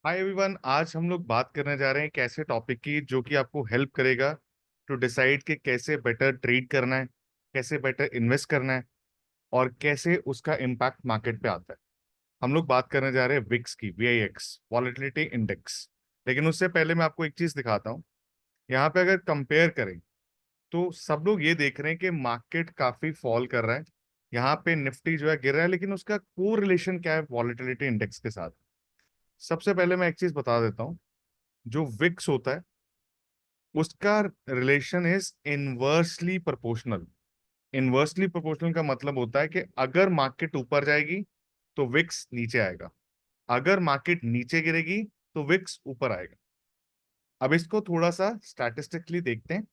Hi everyone, आज हम लोग बात करने जा रहे हैं एक ऐसे टॉपिक की जो कि आपको हेल्प करेगा टू डिसाइड कि कैसे बेटर ट्रेड करना है, कैसे बेटर इन्वेस्ट करना है और कैसे उसका इम्पैक्ट मार्केट पे आता है। हम लोग बात करने जा रहे हैं विक्स की, VIX, वॉलेटिलिटी इंडेक्स। लेकिन उससे पहले मैं आपको एक चीज दिखाता हूँ। यहाँ पे अगर कंपेयर करें तो सब लोग ये देख रहे हैं कि मार्केट काफी फॉल कर रहा है। यहाँ पे निफ्टी जो है गिर रहा है, लेकिन उसका को रिलेशन क्या है वॉलेटिलिटी इंडेक्स के साथ। सबसे पहले मैं एक चीज बता देता हूँ। जो विक्स होता है उसका relation is inversely proportional. Inversely proportional का मतलब होता है कि अगर मार्केट ऊपर जाएगी तो विक्स नीचे आएगा, अगर मार्केट नीचे गिरेगी तो विक्स ऊपर आएगा। अब इसको थोड़ा सा स्टैटिस्टिकली देखते हैं।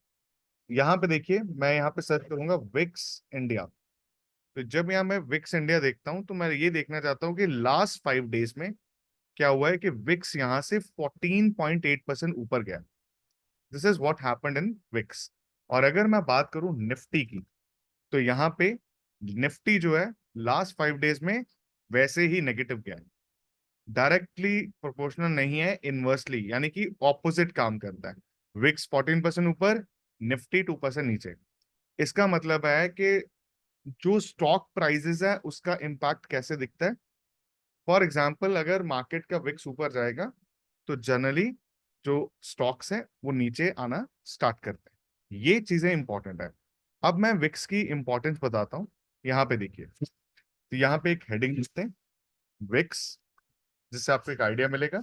यहाँ पे देखिए, मैं यहाँ पे सर्च करूंगा विक्स इंडिया। तो जब यहाँ मैं विक्स इंडिया देखता हूँ तो मैं ये देखना चाहता हूँ कि लास्ट 5 डेज में क्या हुआ है कि विक्स यहाँ से 14.8% ऊपर गया। This is what happened in VIX. और अगर मैं बात करूं निफ्टी की, तो यहाँ पे निफ्टी जो है लास्ट 5 डेज में वैसे ही नेगेटिव गया है। डायरेक्टली प्रोपोर्शनल नहीं है, इनवर्सली, यानी कि ऑपोजिट काम करता है। विक्स 14% ऊपर, निफ्टी 2% नीचे। इसका मतलब है कि जो स्टॉक प्राइसेस है उसका इम्पैक्ट कैसे दिखता है। फॉर एग्जाम्पल, अगर मार्केट का विक्स ऊपर जाएगा तो जनरली जो स्टॉक्स हैं वो नीचे आना स्टार्ट करते हैं। ये चीजें इंपॉर्टेंट है। अब मैं विक्स की इंपॉर्टेंस बताता हूँ। यहाँ पे देखिए, तो यहाँ पे एक हेडिंग लिखते हैं, विक्स, जिससे आपको एक आइडिया मिलेगा।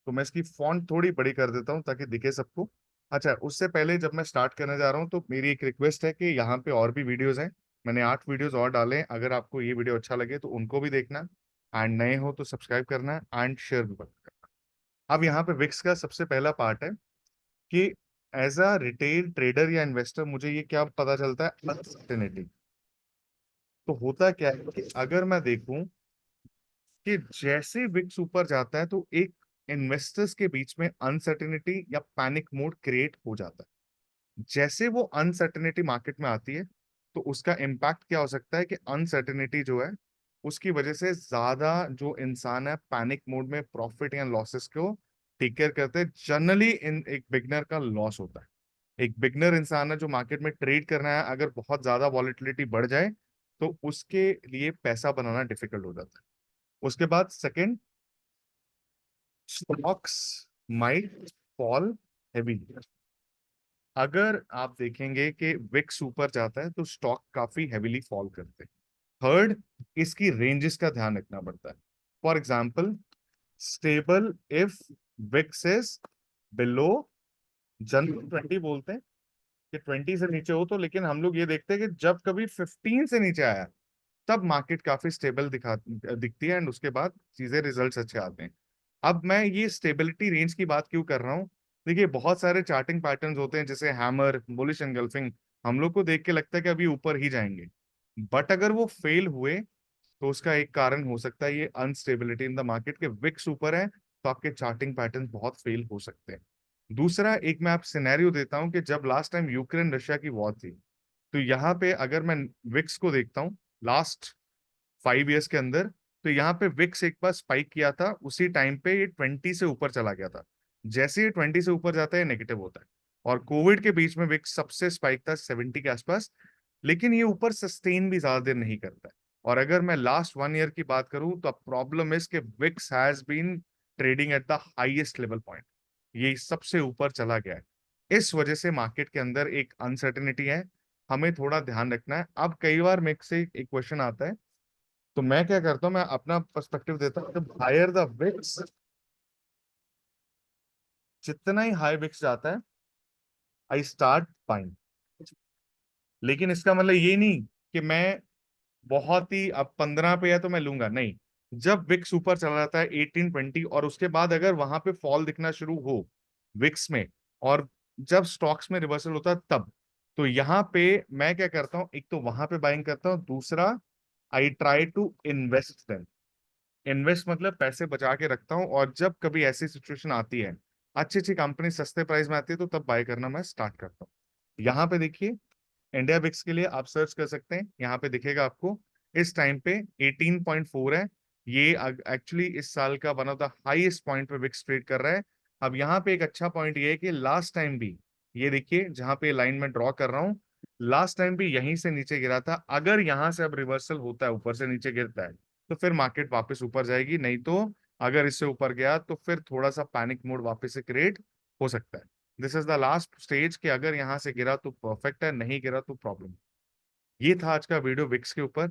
तो मैं इसकी फॉन्ट थोड़ी बड़ी कर देता हूँ ताकि दिखे सबको। अच्छा, उससे पहले जब मैं स्टार्ट करने जा रहा हूँ तो मेरी एक रिक्वेस्ट है कि यहाँ पे और भी वीडियोस हैं। मैंने 8 वीडियोस और डाले हैं। अगर आपको ये वीडियो अच्छा लगे तो उनको भी देखना, एंड नए हो तो सब्सक्राइब करना एंड शेयर भी करना। अब यहाँ पे विक्स का सबसे पहला पार्ट है कि एज अ रिटेल ट्रेडर या इन्वेस्टर मुझे ये क्या पता चलता है, अनसर्टेनिटी। तो होता क्या है कि अगर मैं देखूं कि जैसे विक्स ऊपर जाता है तो एक इन्वेस्टर्स के बीच में अनसर्टेनिटी या पैनिक मोड क्रिएट हो जाता है। जैसे वो अनसर्टेनिटी मार्केट में आती है तो उसका इम्पैक्ट क्या हो सकता है कि अनसर्टेनिटी जो है उसकी वजह से ज्यादा जो इंसान है पैनिक मोड में प्रॉफिट या लॉसेस को टेक केयर करते हैं। जनरली इन एक बिगनर का लॉस होता है। एक बिगनर इंसान है जो मार्केट में ट्रेड करना है, अगर बहुत ज्यादा वॉलेटिलिटी बढ़ जाए तो उसके लिए पैसा बनाना डिफिकल्ट हो जाता है। उसके बाद second, stocks might fall heavy. अगर आप देखेंगे कि विक्स ऊपर जाता है तो स्टॉक काफी हेवीली फॉल करते हैं। थर्ड, इसकी रेंजेस का ध्यान रखना पड़ता है। For example, stable if VIX is below, general 20 बोलते हैं कि 20 से नीचे हो तो, लेकिन हम लोग ये देखते हैं कि जब कभी 15 से नीचे आया तब मार्केट काफी स्टेबल दिखती है, एंड उसके बाद चीजें रिजल्ट्स अच्छे आते हैं। अब मैं ये स्टेबिलिटी रेंज की बात क्यों कर रहा हूँ? देखिए, बहुत सारे चार्टिंग पैटर्न्स होते हैं जैसे हैमर, बुलिश एंगल्फिंग। हम लोग को देख के लगता है कि अभी ऊपर ही जाएंगे, बट अगर वो फेल हुए तो उसका एक कारण हो सकता है ये अनस्टेबिलिटी इन द मार्केट के। विक्स ऊपर है तो आपके चार्टिंग पैटर्न बहुत फेल हो सकते हैं। दूसरा, एक मैं आप सिनेरियो देता हूं कि जब लास्ट टाइम यूक्रेन रशिया की वॉर थी, तो यहाँ पे अगर मैं विक्स को देखता हूँ लास्ट 5 इयर्स के अंदर, तो यहाँ पे विक्स एक बार स्पाइक किया था, उसी टाइम पे ये 20 से ऊपर चला गया था। जैसे ये 20 से ऊपर जाता है नेगेटिव होता है। और कोविड के बीच में विक्स सबसे स्पाइक था 70 के आसपास, लेकिन ये ऊपर सस्टेन भी ज्यादा देर नहीं करता है। और अगर मैं लास्ट 1 ईयर की बात करूं तो प्रॉब्लम इज के VIX has been trading at the highest level point. ये सबसे ऊपर चला गया है। इस वजह से मार्केट के अंदर एक अनसर्टेनिटी है, हमें थोड़ा ध्यान रखना है। अब कई बार मेरे से एक क्वेश्चन आता है, तो मैं क्या करता हूँ, मैं अपना पर्सपेक्टिव देता हूँ। जब हायर द विक्स, जितना ही हाई विक्स जाता है, आई स्टार्ट बाइंग। लेकिन इसका मतलब ये नहीं कि मैं बहुत ही अब 15 पे है तो मैं लूंगा, नहीं। जब विक्स ऊपर चला जाता है 18-20 और उसके बाद अगर वहां पे फॉल दिखना शुरू हो विक्स में, और जब स्टॉक्स में रिवर्सल होता है तब, तो यहाँ पे मैं क्या करता हूँ, एक तो वहां पे बाइंग करता हूँ, दूसरा I try to invest then. Invest मतलब पैसे बचा के रखता हूँ, और जब कभी ऐसी सिचुएशन आती है, अच्छी अच्छी कंपनी सस्ते प्राइस में आती है, तो तब बाय करना मैं स्टार्ट करता हूँ। यहाँ पे देखिए, इंडिया विक्स के लिए आप सर्च कर सकते हैं, यहाँ पे दिखेगा आपको। इस टाइम पे 18.4 है, ये एक्चुअली इस साल का one of the highest point पे विक्स ट्रेड कर रहा है। अब यहाँ पे एक अच्छा पॉइंट ये है कि लास्ट टाइम भी, ये देखिए जहां पे लाइन में ड्रॉ कर रहा हूँ, लास्ट टाइम भी यहीं से नीचे गिरा था। अगर यहाँ से अब रिवर्सल होता है, ऊपर से नीचे गिरता है, तो फिर मार्केट वापस ऊपर जाएगी, नहीं तो अगर इससे ऊपर गया तो फिर थोड़ा सा पैनिक मोड वापस से क्रिएट हो सकता है। This is the last stage कि अगर यहाँ से गिरा तो परफेक्ट है, नहीं गिरा तो प्रॉब्लम। ये था आज का वीडियो विक्स के ऊपर।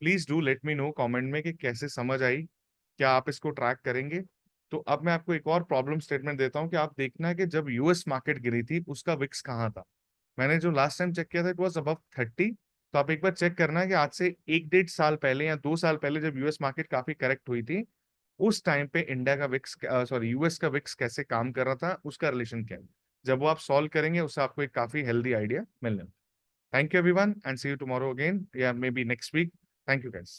Please do let me know comment में कि कैसे समझ आई, क्या आप इसको ट्रैक करेंगे। तो अब मैं आपको एक और प्रॉब्लम स्टेटमेंट देता हूं कि आप देखना है कि जब यूएस मार्केट गिरी थी उसका विक्स कहाँ था। मैंने जो लास्ट टाइम चेक किया था इट वाज अबव 30। तो आप एक बार चेक करना है कि आज से 1 डेढ़ साल पहले या 2 साल पहले जब यूएस मार्केट काफी करेक्ट हुई थी, उस टाइम पे इंडिया का विक्स, सॉरी यूएस का विक्स कैसे काम कर रहा था, उसका रिलेशन क्या है। जब वो आप सॉल्व करेंगे उससे आपको एक काफी हेल्दी आइडिया मिलने। Thank you, everyone, and see you tomorrow again. Yeah, maybe next week. Thank you, guys.